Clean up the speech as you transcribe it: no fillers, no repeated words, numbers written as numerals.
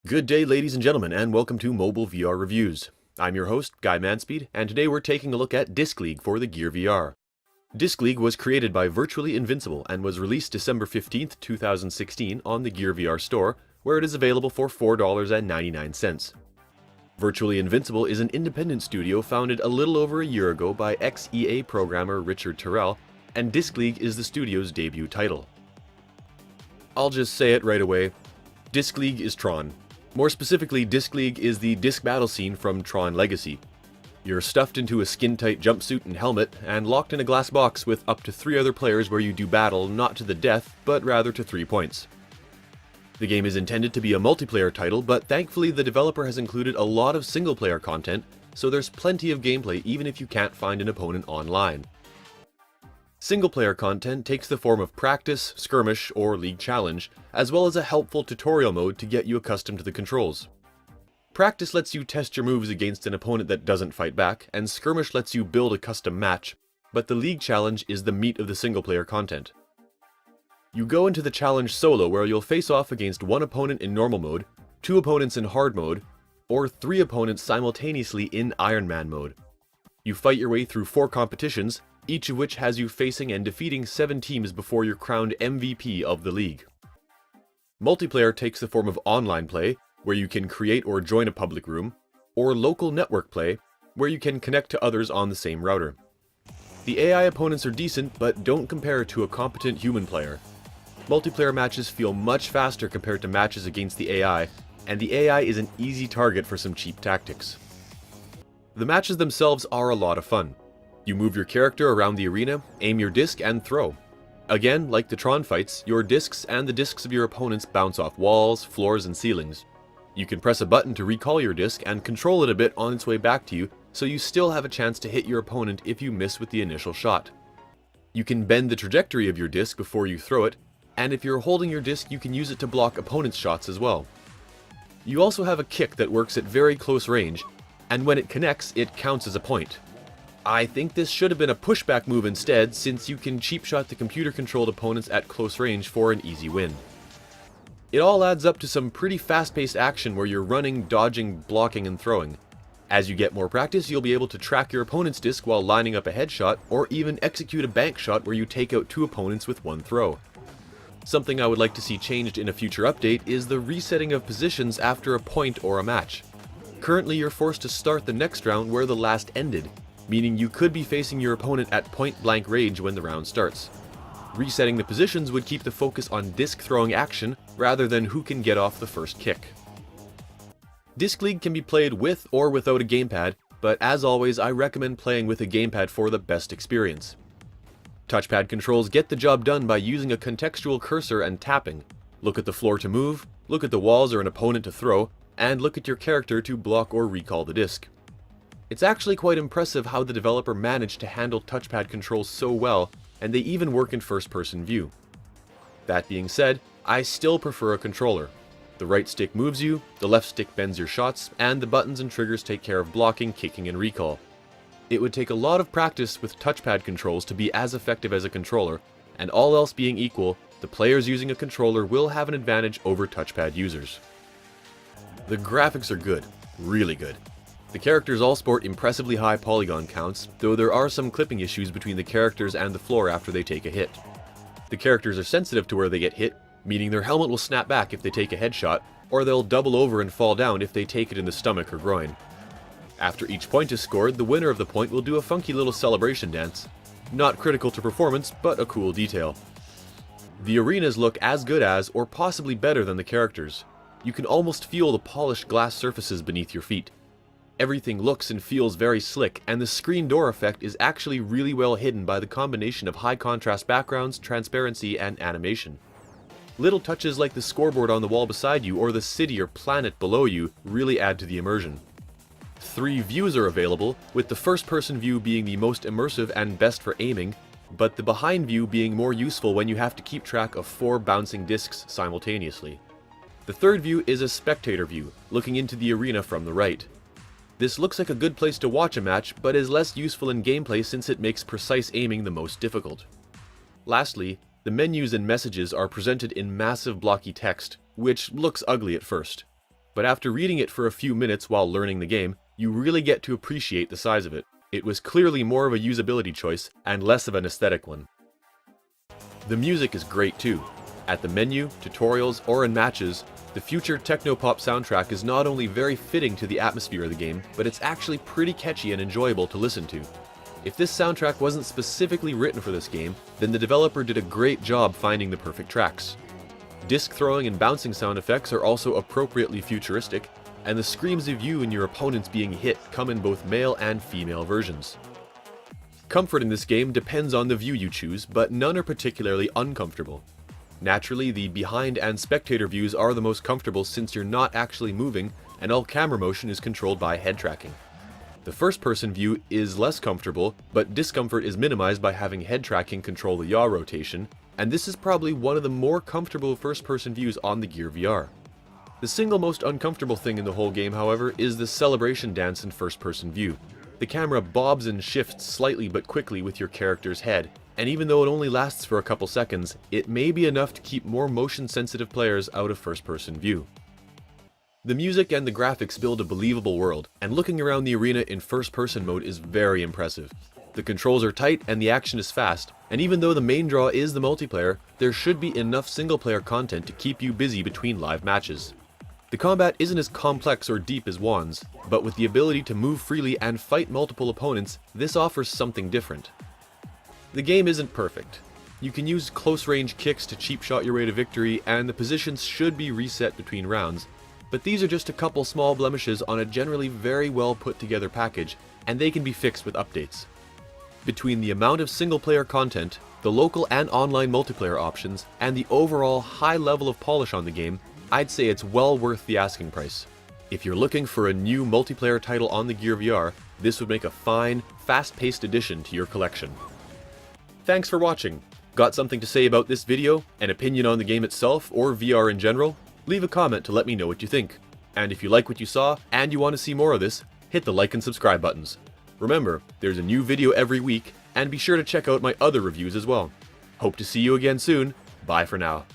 Good day, ladies and gentlemen, and welcome to Mobile VR Reviews. I'm your host, Guy Manspeed, and today we're taking a look at Disc League for the GearVR. Disc League was created by Virtually Invincible and was released December 15th, 2016 on the GearVR store, where it is available for $4.99. Virtually Invincible is an independent studio founded a little over a year ago by ex-EA programmer Richard Terrell, and Disc League is the studio's debut title. I'll just say it right away, Disc League is Tron. More specifically, Disc League is the disc battle scene from Tron Legacy. You're stuffed into a skin-tight jumpsuit and helmet, and locked in a glass box with up to 3 other players where you do battle not to the death, but rather to 3 points. The game is intended to be a multiplayer title, but thankfully the developer has included a lot of single-player content, so there's plenty of gameplay even if you can't find an opponent online. Single-player content takes the form of practice, skirmish, or league challenge, as well as a helpful tutorial mode to get you accustomed to the controls. Practice lets you test your moves against an opponent that doesn't fight back, and skirmish lets you build a custom match, but the league challenge is the meat of the single-player content. You go into the challenge solo, where you'll face off against 1 opponent in normal mode, 2 opponents in hard mode, or 3 opponents simultaneously in Iron Man mode. You fight your way through 4 competitions, each of which has you facing and defeating 7 teams before you're crowned MVP of the league. Multiplayer takes the form of online play, where you can create or join a public room, or local network play, where you can connect to others on the same router. The AI opponents are decent, but don't compare to a competent human player. Multiplayer matches feel much faster compared to matches against the AI, and the AI is an easy target for some cheap tactics. The matches themselves are a lot of fun. You move your character around the arena, aim your disc, and throw. Again, like the Tron fights, your discs and the discs of your opponents bounce off walls, floors, and ceilings. You can press a button to recall your disc and control it a bit on its way back to you, so you still have a chance to hit your opponent if you miss with the initial shot. You can bend the trajectory of your disc before you throw it, and if you're holding your disc, you can use it to block opponents' shots as well. You also have a kick that works at very close range, and when it connects, it counts as a point. I think this should have been a pushback move instead, since you can cheap shot the computer-controlled opponents at close range for an easy win. It all adds up to some pretty fast-paced action where you're running, dodging, blocking, and throwing. As you get more practice, you'll be able to track your opponent's disc while lining up a headshot, or even execute a bank shot where you take out 2 opponents with 1 throw. Something I would like to see changed in a future update is the resetting of positions after a point or a match. Currently, you're forced to start the next round where the last ended, meaning you could be facing your opponent at point-blank range when the round starts. Resetting the positions would keep the focus on disc-throwing action rather than who can get off the first kick. Disc League can be played with or without a gamepad, but as always I recommend playing with a gamepad for the best experience. Touchpad controls get the job done by using a contextual cursor and tapping. Look at the floor to move, look at the walls or an opponent to throw, and look at your character to block or recall the disc. It's actually quite impressive how the developer managed to handle touchpad controls so well, and they even work in first-person view. That being said, I still prefer a controller. The right stick moves you, the left stick bends your shots, and the buttons and triggers take care of blocking, kicking, and recall. It would take a lot of practice with touchpad controls to be as effective as a controller, and all else being equal, the players using a controller will have an advantage over touchpad users. The graphics are good, really good. The characters all sport impressively high polygon counts, though there are some clipping issues between the characters and the floor after they take a hit. The characters are sensitive to where they get hit, meaning their helmet will snap back if they take a headshot, or they'll double over and fall down if they take it in the stomach or groin. After each point is scored, the winner of the point will do a funky little celebration dance. Not critical to performance, but a cool detail. The arenas look as good as, or possibly better than the characters. You can almost feel the polished glass surfaces beneath your feet. Everything looks and feels very slick, and the screen door effect is actually really well hidden by the combination of high contrast backgrounds, transparency, and animation. Little touches like the scoreboard on the wall beside you or the city or planet below you really add to the immersion. 3 views are available, with the first-person view being the most immersive and best for aiming, but the behind view being more useful when you have to keep track of 4 bouncing discs simultaneously. The third view is a spectator view, looking into the arena from the right. This looks like a good place to watch a match, but is less useful in gameplay since it makes precise aiming the most difficult. Lastly, the menus and messages are presented in massive blocky text, which looks ugly at first. but after reading it for a few minutes while learning the game, you really get to appreciate the size of it. It was clearly more of a usability choice and less of an aesthetic one. The music is great too. At the menu, tutorials, or in matches, the future techno-pop soundtrack is not only very fitting to the atmosphere of the game, but it's actually pretty catchy and enjoyable to listen to. If this soundtrack wasn't specifically written for this game, then the developer did a great job finding the perfect tracks. Disc throwing and bouncing sound effects are also appropriately futuristic, and the screams of you and your opponents being hit come in both male and female versions. Comfort in this game depends on the view you choose, but none are particularly uncomfortable. Naturally, the behind and spectator views are the most comfortable since you're not actually moving, and all camera motion is controlled by head tracking. The first-person view is less comfortable, but discomfort is minimized by having head tracking control the yaw rotation, and this is probably one of the more comfortable first-person views on the GearVR. The single most uncomfortable thing in the whole game, however, is the celebration dance in first-person view. The camera bobs and shifts slightly but quickly with your character's head, and even though it only lasts for a couple seconds, it may be enough to keep more motion-sensitive players out of first-person view. The music and the graphics build a believable world, and looking around the arena in first-person mode is very impressive. The controls are tight and the action is fast, and even though the main draw is the multiplayer, there should be enough single-player content to keep you busy between live matches. The combat isn't as complex or deep as Wands, but with the ability to move freely and fight multiple opponents, this offers something different. The game isn't perfect. You can use close-range kicks to cheap shot your way to victory, and the positions should be reset between rounds, but these are just a couple small blemishes on a generally very well put together package, and they can be fixed with updates. Between the amount of single-player content, the local and online multiplayer options, and the overall high level of polish on the game, I'd say it's well worth the asking price. If you're looking for a new multiplayer title on the GearVR, this would make a fine, fast-paced addition to your collection. Thanks for watching. Got something to say about this video, an opinion on the game itself, or VR in general? Leave a comment to let me know what you think. And if you like what you saw, and you want to see more of this, hit the like and subscribe buttons. Remember, there's a new video every week, and be sure to check out my other reviews as well. Hope to see you again soon. Bye for now.